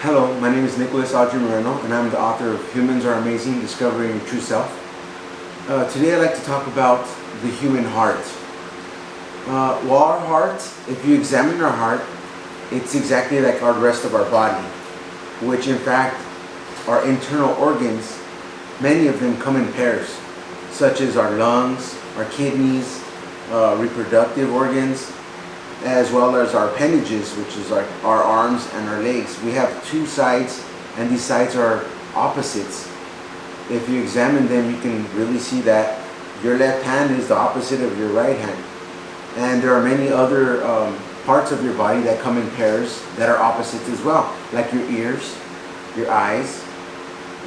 Hello, my name is Nicholas Audrey Moreno, and I'm the author of Humans Are Amazing, Discovering Your True Self. Today I'd like to talk about the human heart. Well, our heart, if you examine our heart, it's exactly like our rest of our body, which in fact, our internal organs, many of them come in pairs, such as our lungs, our kidneys, reproductive organs, as well as our appendages, which is like our arms and our legs. We have two sides, and these sides are opposites. If you examine them, you can really see that your left hand is the opposite of your right hand. And there are many other parts of your body that come in pairs that are opposites as well, like your ears, your eyes,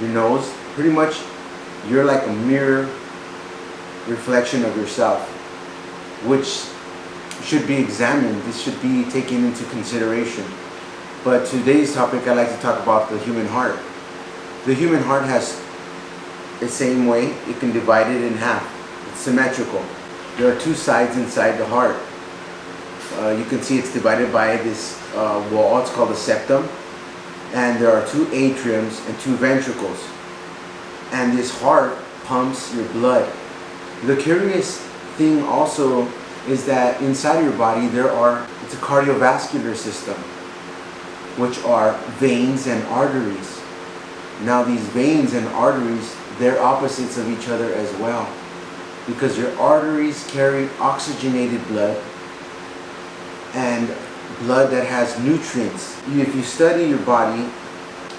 your nose. Pretty much, you're like a mirror reflection of yourself, which should be examined. This should be taken into consideration. But today's topic, I'd like to talk about the human heart. The human heart has the same way. It can divide it in half. It's symmetrical. There are two sides inside the heart. You can see it's divided by this wall. It's called the septum. And there are two atriums and two ventricles. And this heart pumps your blood. The curious thing also is that inside of your body it's a cardiovascular system, which are veins and arteries. Now these veins and arteries, they're opposites of each other as well, because your arteries carry oxygenated blood and blood that has nutrients. If you study your body,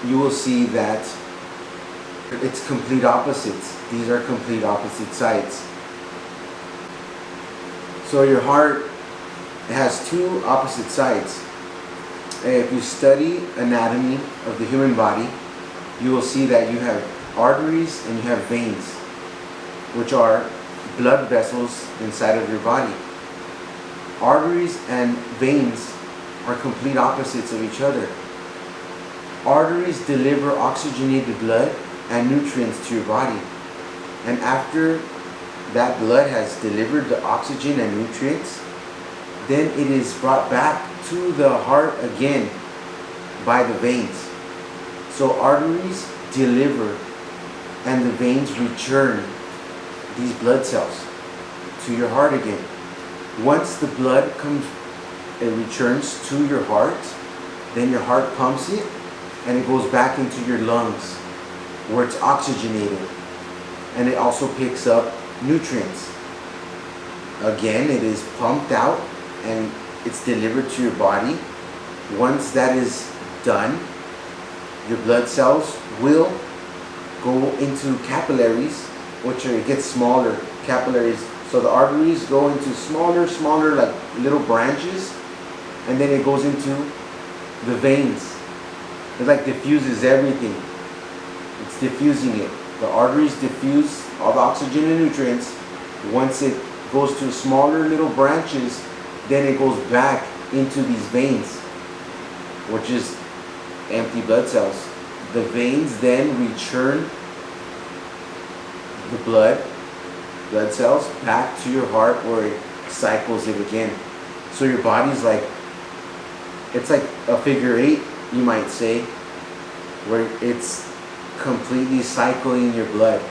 you will see that it's complete opposites. These are complete opposite sides. So your heart has two opposite sides. If you study anatomy of the human body, you will see that you have arteries and you have veins, which are blood vessels inside of your body. Arteries and veins are complete opposites of each other. Arteries deliver oxygenated blood and nutrients to your body. And after that blood has delivered the oxygen and nutrients, then it is brought back to the heart again by the veins. So arteries deliver and the veins return these blood cells to your heart again. Once the blood returns to your heart, then your heart pumps it and it goes back into your lungs where it's oxygenated, and it also picks up nutrients. Again, it is pumped out and it's delivered to your body. Once that is done, your blood cells will go into capillaries, which get smaller capillaries. So the arteries go into smaller like little branches, and then it goes into the veins. It like diffuses everything. It's diffusing it. The arteries diffuse all the oxygen and nutrients. Once it goes to smaller little branches, then it goes back into these veins, which is empty blood cells. The veins then return the blood cells back to your heart where it cycles it again. So your body's it's like a figure eight, you might say, where it's completely cycling your blood.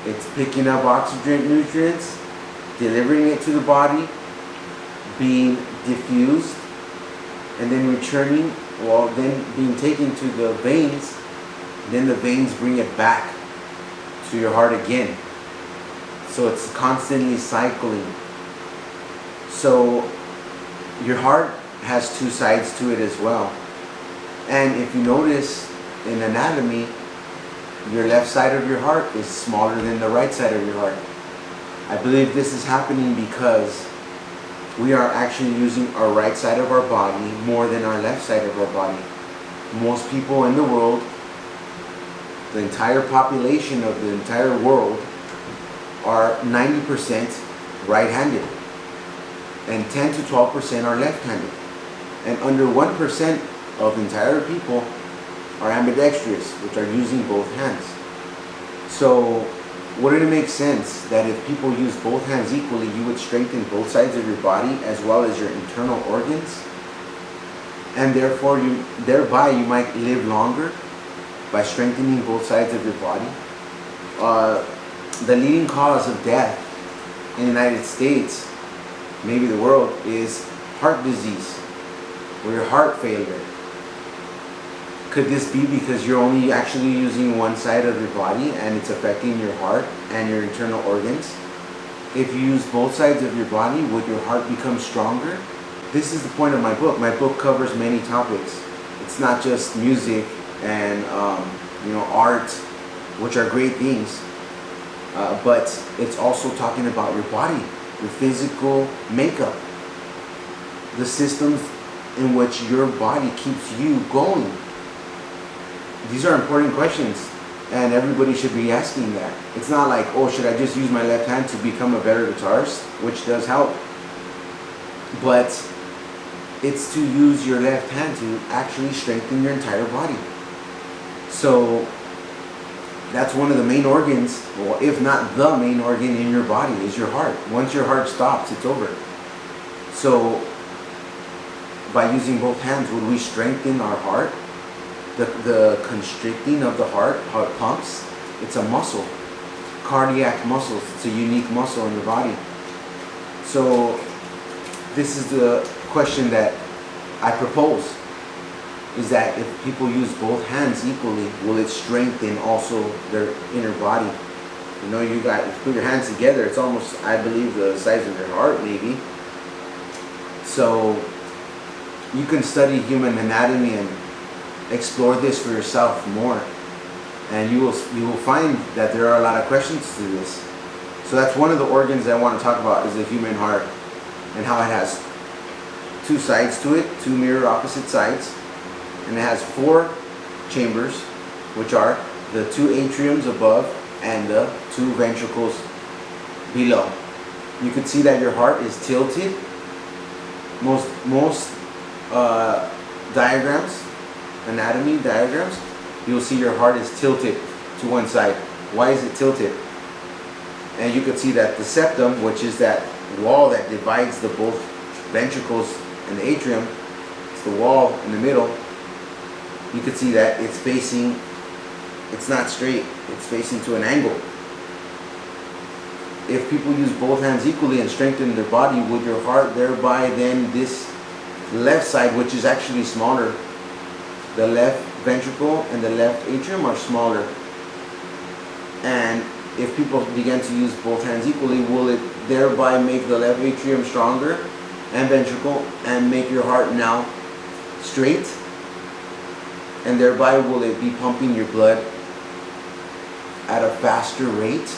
It's picking up oxygen nutrients, delivering it to the body, being diffused, and then returning, then being taken to the veins. Then the veins bring it back to your heart again. So it's constantly cycling. So your heart has two sides to it as well. And if you notice in anatomy, your left side of your heart is smaller than the right side of your heart. I believe this is happening because we are actually using our right side of our body more than our left side of our body. Most people in the world, the entire population of the entire world, are 90% right-handed, and 10 to 12% are left-handed. And under 1% of the entire people are ambidextrous, which are using both hands. So wouldn't it make sense that if people use both hands equally, you would strengthen both sides of your body as well as your internal organs? and therefore thereby you might live longer by strengthening both sides of your body. The leading cause of death in the United States, maybe the world, is heart disease or your heart failure. Could this be because you're only actually using one side of your body and it's affecting your heart and your internal organs? If you use both sides of your body, would your heart become stronger? This is the point of my book. My book covers many topics. It's not just music and art, which are great things, but it's also talking about your body, your physical makeup, the systems in which your body keeps you going. These are important questions, and everybody should be asking that. It's not like, oh, should I just use my left hand to become a better guitarist, which does help, but it's to use your left hand to actually strengthen your entire body. So that's one of the main organs, well, if not the main organ in your body, is your heart. Once your heart stops, it's over. So by using both hands, would we strengthen our heart? The constricting of the heart, how it pumps, it's a muscle, cardiac muscles. It's a unique muscle in your body. So this is the question that I propose, is that if people use both hands equally, will it strengthen also their inner body? You know, you put your hands together, it's almost, I believe, the size of your heart, maybe. So you can study human anatomy and explore this for yourself more, and you will find that there are a lot of questions to this. So that's one of the organs I want to talk about, is the human heart, and how it has two sides to it, two mirror opposite sides, and it has 4 chambers, which are the 2 atriums above and the 2 ventricles below. You can see that your heart is tilted. Most diagrams, anatomy diagrams, you'll see your heart is tilted to one side. Why is it tilted? And you can see that the septum, which is that wall that divides the both ventricles and the atrium, it's the wall in the middle. You can see that it's not straight, it's facing to an angle. If people use both hands equally and strengthen their body, would your heart thereby then, this left side, which is actually smaller, the left ventricle and the left atrium are smaller, and if people begin to use both hands equally, will it thereby make the left atrium stronger and ventricle and make your heart now straight? And thereby will it be pumping your blood at a faster rate?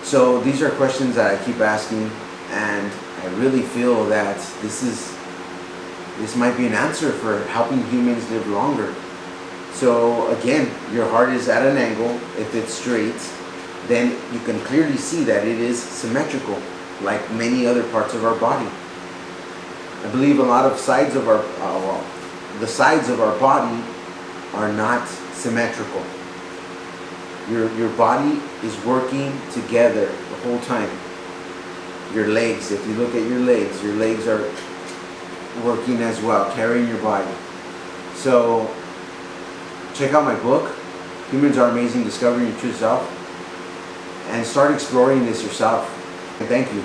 So these are questions that I keep asking, and I really feel that this might be an answer for helping humans live longer. So again, your heart is at an angle. If it's straight, then you can clearly see that it is symmetrical, like many other parts of our body. I believe a lot of sides of the sides of our body are not symmetrical. Your body is working together the whole time. Your legs, if you look at your legs are working as well, carrying your body. So check out my book, Humans Are Amazing, Discovering Your True Self, and start exploring this yourself. Thank you.